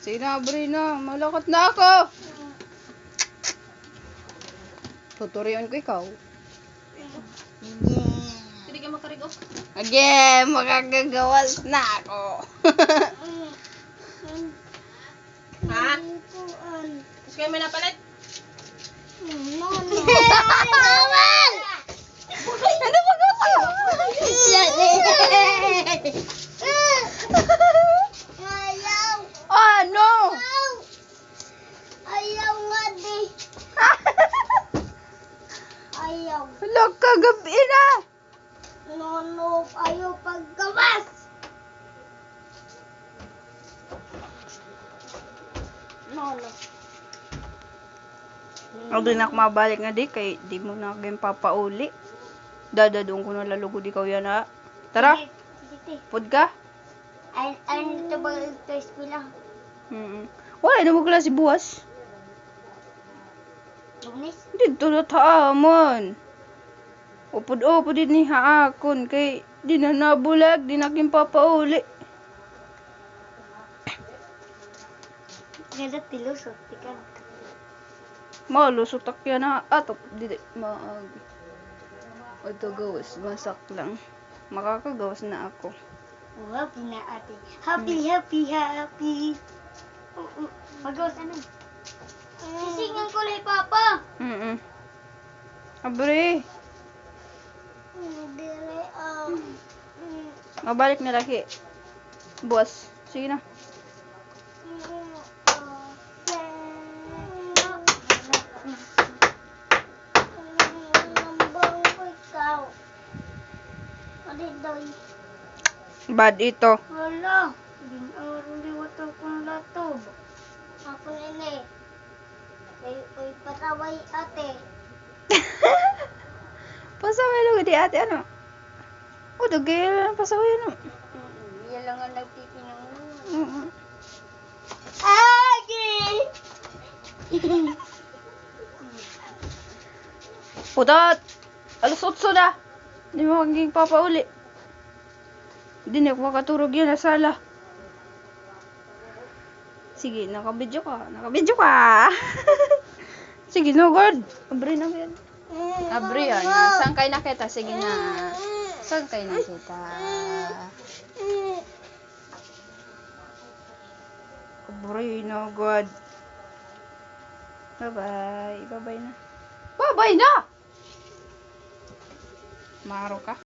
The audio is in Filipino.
Sige na, Brina. Malakot na ako. Tuturian ko ikaw. Hindi ka makarigo. Again, makagagawas na ako. Ha? Gusto kayo may napalit? No. Ano ba gawin? Ayaw. Ano? Ayaw nga di. Ayaw. Hala, kagabi na. No, ayaw paggawas. No. Huwag din ako mabalik nga di, kay di mo na kayong papauli. Dadadong ko na lalugod ikaw yan ha. Tara, Sige. pod ka. Ay, nito ba crispy lang? Wala na mo klase buwas. Lunes? Dito na taamon. Upod-upod din ni haakon, kay di na nabulag, di na kayong papauli. Ganda tilusot, tika. Malusot ak yan ha. Atop, di maag. Ito gawas, masak lang. Makakagawas na ako. Happy na ate. Happy. Magawas ano? Sisingan ko lang papa. Abre, Dire, mabalik na laki. Buwas, sige na. Bad ito. Hala, binaruli wato kong latob. Ako nene. Ay, pataway ate. Pasaway lang di ate, ano? O, dagay lang pasaway, ano? Yan lang ang nagtitinang. Agi! Putot! Alas 8 na! Hindi mo magiging papauli. Hindi na ako makaturog yan na sala. Sige, nakabidyo ka. Sige, no God. Abri na yan. Abri yan. Saan kayo nakita? Sige na. Saan kayo nakita? Abri na God. Bye-bye. Bye-bye na. Bye-bye na! Maro ka.